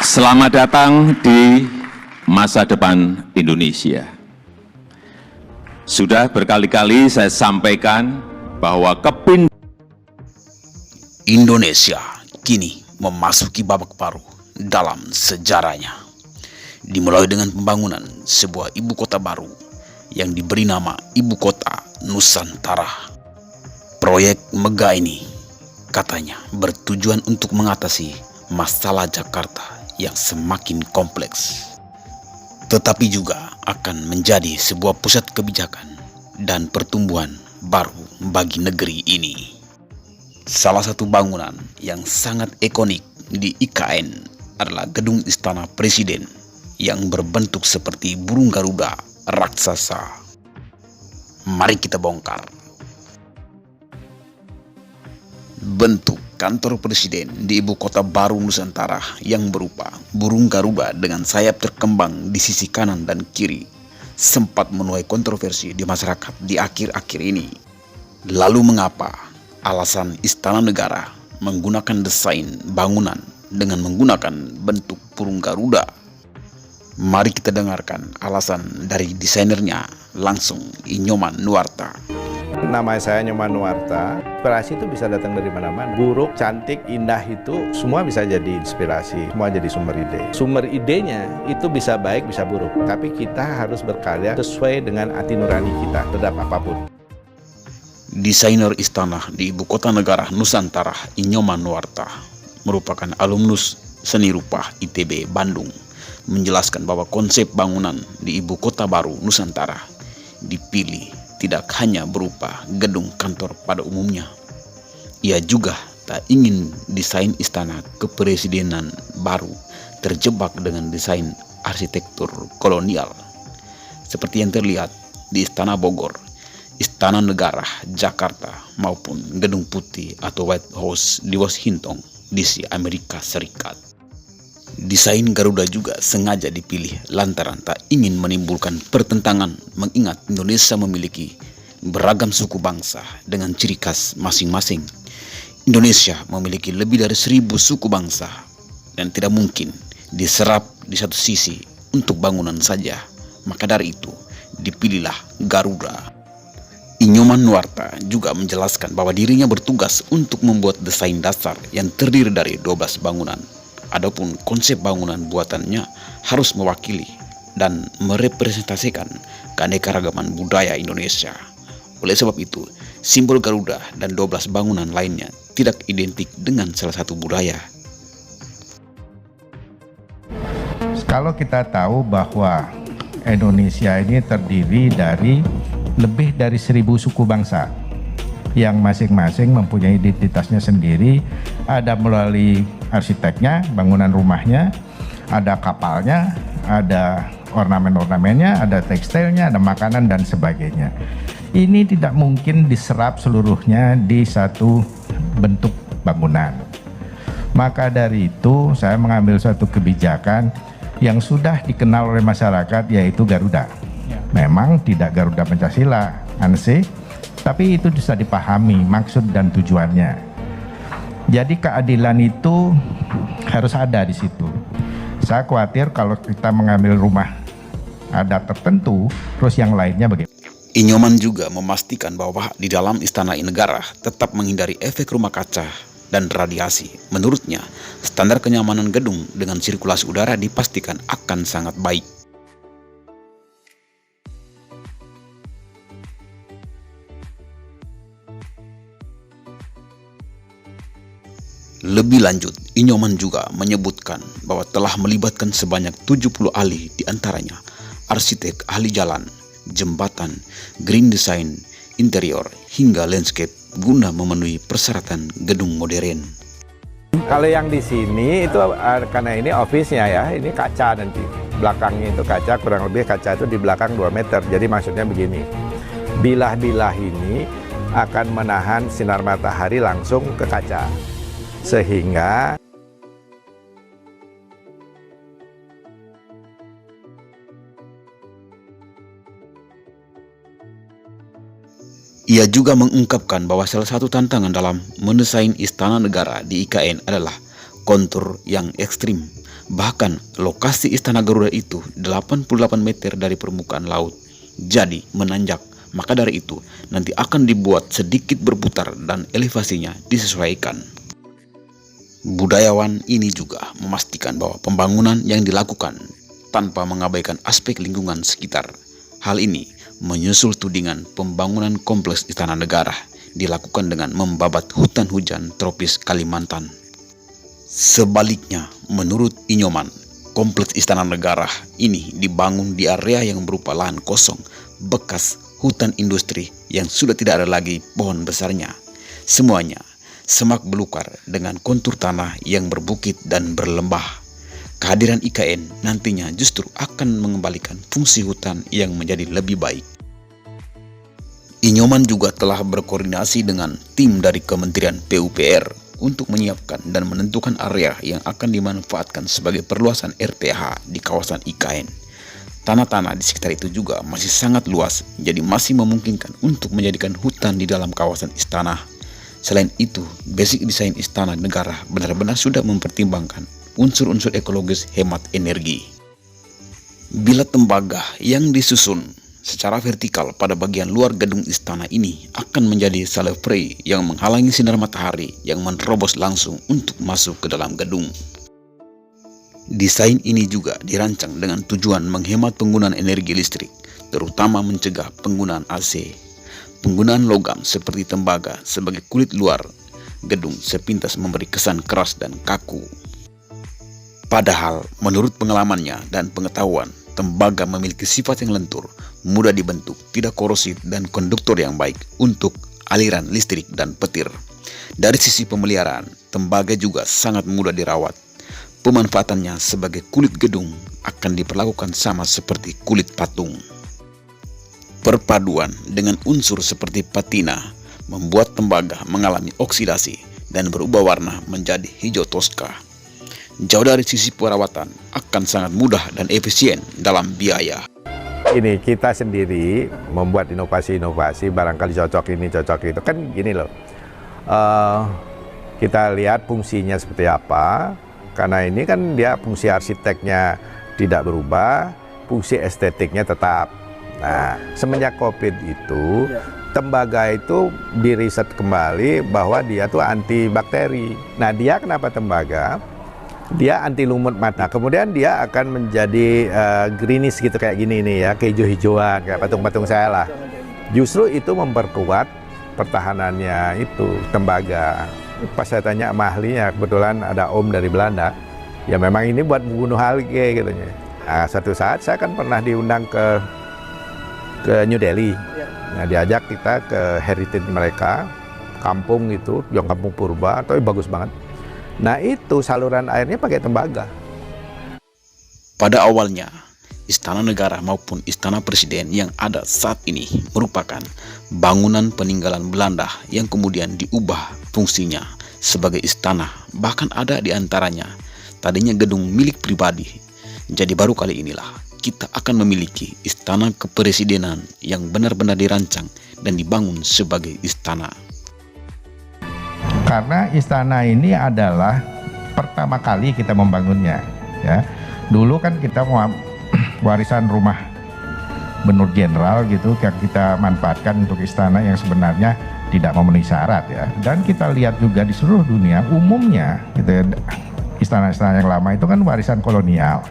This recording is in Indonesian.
Selamat datang di masa depan Indonesia. Sudah berkali-kali saya sampaikan bahwa Indonesia kini memasuki babak baru dalam sejarahnya. Dimulai dengan pembangunan sebuah ibu kota baru yang diberi nama Ibu Kota Nusantara. Proyek megah ini katanya bertujuan untuk mengatasi masalah Jakarta yang semakin kompleks, tetapi juga akan menjadi sebuah pusat kebijakan dan pertumbuhan baru bagi negeri ini. Salah satu bangunan yang sangat ikonik di IKN adalah Gedung Istana Presiden yang berbentuk seperti burung Garuda raksasa. Mari kita bongkar bentuk kantor presiden di ibu kota baru Nusantara yang berupa burung Garuda dengan sayap terkembang di sisi kanan dan kiri sempat menuai kontroversi di masyarakat di akhir-akhir ini. Lalu mengapa alasan Istana Negara menggunakan desain bangunan dengan menggunakan bentuk burung Garuda? Mari kita dengarkan alasan dari desainernya langsung, Inyoman Nuarta. Nama saya Nyoman Nuarta. Inspirasi itu bisa datang dari mana-mana. Buruk, cantik, indah itu semua bisa jadi inspirasi, semua jadi sumber ide. Sumber idenya itu bisa baik, bisa buruk. Tapi kita harus berkarya sesuai dengan hati nurani kita terhadap apapun. Desainer istana di ibu kota negara Nusantara, Inyoman Nuarta, merupakan alumnus seni rupa ITB Bandung, menjelaskan bahwa konsep bangunan di ibu kota baru Nusantara dipilih tidak hanya berupa gedung kantor pada umumnya. Ia juga tak ingin desain istana kepresidenan baru terjebak dengan desain arsitektur kolonial seperti yang terlihat di Istana Bogor, Istana Negara Jakarta maupun Gedung Putih atau White House di Washington DC, Amerika Serikat. Desain Garuda juga sengaja dipilih lantaran tak ingin menimbulkan pertentangan, mengingat Indonesia memiliki beragam suku bangsa dengan ciri khas masing-masing. Indonesia memiliki lebih dari 1000 suku bangsa dan tidak mungkin diserap di satu sisi untuk bangunan saja. Maka dari itu dipilihlah Garuda. Inyoman Nuarta juga menjelaskan bahwa dirinya bertugas untuk membuat desain dasar yang terdiri dari 12 bangunan. Adapun konsep bangunan buatannya harus mewakili dan merepresentasikan keanekaragaman budaya Indonesia. Oleh sebab itu, simbol Garuda dan 12 bangunan lainnya tidak identik dengan salah satu budaya. Kalau kita tahu bahwa Indonesia ini terdiri dari lebih dari 1000 suku bangsa yang masing-masing mempunyai identitasnya sendiri, ada melalui arsiteknya, bangunan rumahnya, ada kapalnya, ada ornamen-ornamennya, ada tekstilnya, ada makanan dan sebagainya. Ini tidak mungkin diserap seluruhnya di satu bentuk bangunan. Maka dari itu saya mengambil suatu kebijakan yang sudah dikenal oleh masyarakat, yaitu Garuda. Memang tidak Garuda Pancasila, ANSI, tapi itu bisa dipahami maksud dan tujuannya. Jadi keadilan itu harus ada di situ. Saya khawatir kalau kita mengambil rumah adat tertentu, terus yang lainnya bagaimana? Inyoman juga memastikan bahwa di dalam Istana Negara tetap menghindari efek rumah kaca dan radiasi. Menurutnya, standar kenyamanan gedung dengan sirkulasi udara dipastikan akan sangat baik. Lebih lanjut, Inyoman juga menyebutkan bahwa telah melibatkan sebanyak 70 ahli, diantaranya arsitek, ahli jalan, jembatan, green design, interior, hingga landscape guna memenuhi persyaratan gedung modern. Kalau yang di sini itu karena ini office-nya ya, ini kaca nanti. Belakangnya itu kaca, kurang lebih kaca itu di belakang 2 meter. Jadi maksudnya begini, bilah-bilah ini akan menahan sinar matahari langsung ke kaca. Sehingga ia juga mengungkapkan bahwa salah satu tantangan dalam mendesain istana negara di IKN adalah kontur yang ekstrim, Bahkan lokasi Istana Garuda itu 88 meter dari permukaan laut, jadi menanjak. Maka dari itu nanti akan dibuat sedikit berputar dan elevasinya disesuaikan. Budayawan ini juga memastikan bahwa pembangunan yang dilakukan tanpa mengabaikan aspek lingkungan sekitar. Hal ini menyusul tudingan pembangunan kompleks Istana Negara dilakukan dengan membabat hutan hujan tropis Kalimantan. Sebaliknya, menurut Inyoman, kompleks Istana Negara ini dibangun di area yang berupa lahan kosong bekas hutan industri yang sudah tidak ada lagi pohon besarnya. Semuanya semak belukar dengan kontur tanah yang berbukit dan berlembah. Kehadiran IKN nantinya justru akan mengembalikan fungsi hutan yang menjadi lebih baik. Inyoman juga telah berkoordinasi dengan tim dari Kementerian PUPR untuk menyiapkan dan menentukan area yang akan dimanfaatkan sebagai perluasan RTH di kawasan IKN. Tanah-tanah di sekitar itu juga masih sangat luas, jadi masih memungkinkan untuk menjadikan hutan di dalam kawasan istana. Selain itu, basic desain Istana Negara benar-benar sudah mempertimbangkan unsur-unsur ekologis hemat energi. Bila tembaga yang disusun secara vertikal pada bagian luar gedung istana ini akan menjadi salevei yang menghalangi sinar matahari yang menerobos langsung untuk masuk ke dalam gedung. Desain ini juga dirancang dengan tujuan menghemat penggunaan energi listrik, terutama mencegah penggunaan AC. Penggunaan logam seperti tembaga sebagai kulit luar gedung sepintas memberi kesan keras dan kaku. Padahal menurut pengalamannya dan pengetahuan, tembaga memiliki sifat yang lentur, mudah dibentuk, tidak korosif, dan konduktor yang baik untuk aliran listrik dan petir. Dari sisi pemeliharaan, tembaga juga sangat mudah dirawat. Pemanfaatannya sebagai kulit gedung akan diperlakukan sama seperti kulit patung. Perpaduan dengan unsur seperti patina membuat tembaga mengalami oksidasi dan berubah warna menjadi hijau toska. Jauh dari sisi perawatan akan sangat mudah dan efisien dalam biaya. Ini kita sendiri membuat inovasi-inovasi, barangkali cocok ini, cocok itu. Kan gini loh, kita lihat fungsinya seperti apa. Karena ini kan dia fungsi arsiteknya tidak berubah, fungsi estetiknya tetap. Nah, semenjak COVID itu, tembaga itu diriset kembali bahwa dia tuh anti bakteri. Nah, dia kenapa tembaga? Dia anti lumut mata. Kemudian dia akan menjadi greenish gitu kayak gini nih ya, kehijau-hijauan kayak patung-patung saya lah. Justru itu memperkuat pertahanannya itu tembaga. Pas saya tanya sama ahlinya, kebetulan ada om dari Belanda, ya memang ini buat membunuh alge katanya. Nah, suatu saat saya kan pernah diundang ke New Delhi. Nah, diajak kita ke heritage mereka, kampung itu, yang kampung purba, tapi bagus banget. Nah, itu saluran airnya pakai tembaga. Pada awalnya, Istana Negara maupun Istana Presiden yang ada saat ini merupakan bangunan peninggalan Belanda yang kemudian diubah fungsinya sebagai istana. Bahkan ada di antaranya tadinya gedung milik pribadi. Jadi baru kali inilah kita akan memiliki istana kepresidenan yang benar-benar dirancang dan dibangun sebagai istana. Karena istana ini adalah pertama kali kita membangunnya, ya. Dulu kan kita mau warisan rumah Benur Jenderal gitu yang kita manfaatkan untuk istana yang sebenarnya tidak memenuhi syarat ya. Dan kita lihat juga di seluruh dunia umumnya gitu ya, istana-istana yang lama itu kan warisan kolonial.